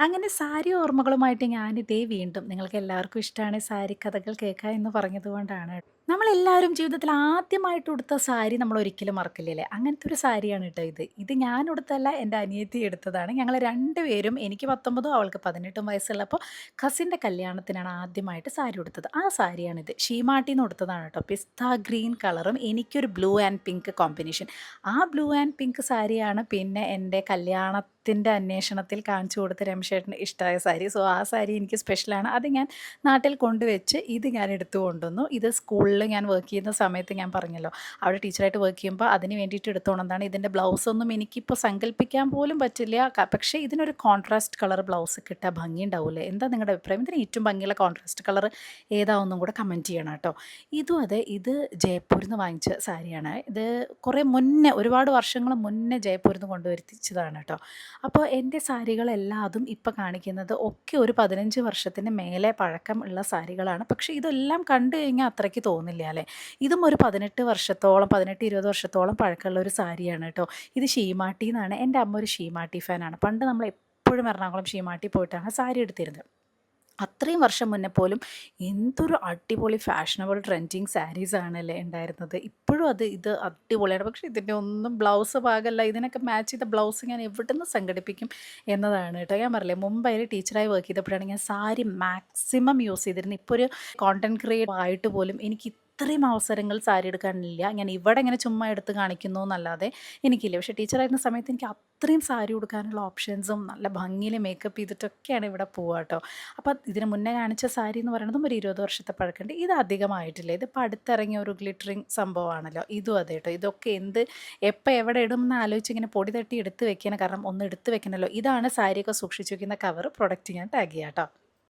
അങ്ങനെ സാരി ഓർമ്മകളുമായിട്ട് ഞാനിതേ വീണ്ടും നിങ്ങൾക്ക് എല്ലാവർക്കും ഇഷ്ടമാണ് സാരി കഥകൾ കേൾക്കുക എന്ന് പറഞ്ഞതുകൊണ്ടാണ്. നമ്മളെല്ലാവരും ജീവിതത്തിൽ ആദ്യമായിട്ട് ഉടുത്ത സാരി നമ്മൾ ഒരിക്കലും മറക്കില്ലല്ലേ? അങ്ങനത്തെ ഒരു സാരിയാണ് കേട്ടോ ഇത്. ഇത് ഞാൻ ഉടുത്തതല്ല, എൻ്റെ അനിയത്തി എടുത്തതാണ്. ഞങ്ങൾ 2 പേരും എനിക്ക് 19ഉം അവൾക്ക് 18ഉം വയസ്സുള്ളപ്പോൾ കസിൻ്റെ കല്യാണത്തിനാണ് ആദ്യമായിട്ട് സാരി ഉടുത്തത്. ആ സാരിയാണിത്. ഷീമാട്ടീന്ന് ഉടുത്തതാണ് കേട്ടോ. പിസ്ത ഗ്രീൻ കളറും എനിക്കൊരു ബ്ലൂ ആൻഡ് പിങ്ക് കോമ്പിനേഷൻ. ആ ബ്ലൂ ആൻഡ് പിങ്ക് സാരിയാണ് പിന്നെ എൻ്റെ കല്യാണത്തിൻ്റെ അന്വേഷണത്തിൽ കാണിച്ചു കൊടുത്ത രമേശേട്ടന് ഇഷ്ടമായ സാരി. സോ ആ സാരി എനിക്ക് സ്പെഷ്യലാണ്. അത് ഞാൻ നാട്ടിൽ കൊണ്ടുവച്ച് ഇത് ഞാൻ എടുത്തു കൊണ്ടുവന്നു. ഇത് സ്കൂളിൽ ഞാൻ വർക്ക് ചെയ്യുന്ന സമയത്ത് ഞാൻ പറഞ്ഞല്ലോ, അവിടെ ടീച്ചറായിട്ട് വർക്ക് ചെയ്യുമ്പോൾ അതിന് വേണ്ടിയിട്ട് എടുത്തു കൊണ്ടതാണ്. ഇതിൻ്റെ ബ്ലൗസൊന്നും എനിക്കിപ്പോൾ സങ്കല്പിക്കാൻ പോലും പറ്റില്ല. പക്ഷേ ഇതിനൊരു കോൺട്രാസ്റ്റ് കളർ ബ്ലൗസ് കിട്ടാൻ ഭംഗിയുണ്ടാവില്ലേ? എന്താ നിങ്ങളുടെ അഭിപ്രായം? ഇതിന് ഏറ്റവും ഭംഗിയുള്ള കോൺട്രാസ്റ്റ് കളർ ഏതാണെന്നും കൂടെ കമൻറ്റ് ചെയ്യണം കേട്ടോ. ഇതും അതെ, ഇത് ജയ്പൂരിൽ നിന്ന് വാങ്ങിച്ച സാരിയാണ്. ഇത് കുറേ മുന്നേ, ഒരുപാട് വർഷങ്ങൾ മുന്നേ ജയ്പൂരിൽ നിന്ന് കൊണ്ടുവരുത്തിച്ചതാണ് കേട്ടോ. അപ്പോൾ എൻ്റെ സാരികളെല്ലാതും ഇപ്പോൾ കാണിക്കുന്നത് ഒക്കെ ഒരു 15 വർഷത്തിന് മേലെ പഴക്കം ഉള്ള സാരികളാണ്. പക്ഷേ ഇതെല്ലാം കണ്ടു കഴിഞ്ഞാൽ അത്രയ്ക്ക് തോന്നില്ല അല്ലേ? ഇതും ഒരു 18 വർഷത്തോളം, 18, 20 വർഷത്തോളം പഴക്കമുള്ള ഒരു സാരിയാണ് കേട്ടോ. ഇത് ഷീമാട്ടിന്നാണ്. എൻ്റെ അമ്മ ഒരു ഷീമാട്ടി ഫാനാണ്. പണ്ട് നമ്മൾ എപ്പോഴും എറണാകുളം ഷീമാട്ടി പോയിട്ടാണ് സാരി എടുത്തിരുന്നത്. അത്രയും വർഷം മുന്നേ പോലും എന്തൊരു അടിപൊളി ഫാഷനബിൾ ട്രെൻഡിങ് സാരീസ് ആണല്ലേ ഉണ്ടായിരുന്നത്. ഇപ്പോഴും ഇത് അടിപൊളിയാണ്. പക്ഷേ ഇതിൻ്റെ ഒന്നും ബ്ലൗസ് പാകമല്ല. ഇതിനൊക്കെ മാച്ച് ചെയ്ത ബ്ലൗസ് ഞാൻ എവിടുന്ന് സംഘടിപ്പിക്കും എന്നതാണ് കേട്ടോ. ഞാൻ പറഞ്ഞില്ലേ, മുമ്പ് അതിൽ ടീച്ചറായി വർക്ക് ചെയ്തപ്പോഴാണ് ഞാൻ സാരി മാക്സിമം യൂസ് ചെയ്തിരുന്നത്. ഇപ്പോൾ ഒരു കോണ്ടൻറ് ക്രിയേറ്റർ ആയിട്ട് പോലും എനിക്ക് ഇത്രയും അവസരങ്ങൾ സാരി എടുക്കാനില്ല. ഞാൻ ഇവിടെ ഇങ്ങനെ ചുമ്മാ എടുത്ത് കാണിക്കുന്നു എന്നല്ലാതെ എനിക്കില്ല. പക്ഷേ ടീച്ചറായിരുന്ന സമയത്ത് എനിക്ക് അത്രയും സാരി ഉടുക്കാനുള്ള ഓപ്ഷൻസും നല്ല ഭംഗിയിൽ മേക്കപ്പ് ചെയ്തിട്ടൊക്കെയാണ് ഇവിടെ പോവുക കേട്ടോ. അപ്പോൾ ഇതിന് മുന്നേ കാണിച്ച സാരി എന്ന് പറയുന്നതും ഒരു 20 വർഷത്തെ പഴക്കമുണ്ട്. ഇത് അധികമായിട്ടില്ല. ഇതിപ്പോൾ അടുത്തിറങ്ങിയ ഒരു ഗ്ലിറ്ററിങ് സംഭവമാണല്ലോ. ഇതും അതെ കേട്ടോ. ഇതൊക്കെ എപ്പോൾ എവിടെ ഇടും എന്ന് ആലോചിച്ച് ഇങ്ങനെ പൊടി തട്ടി എടുത്ത് വെക്കണം. കാരണം ഒന്ന് എടുത്ത് വെക്കണമല്ലോ. ഇതാണ് സാരിയൊക്കെ സൂക്ഷിച്ച് വെക്കുന്ന കവർ. പ്രൊഡക്റ്റ് ഞാൻ ടാഗ് ചെയ്യാം കേട്ടോ.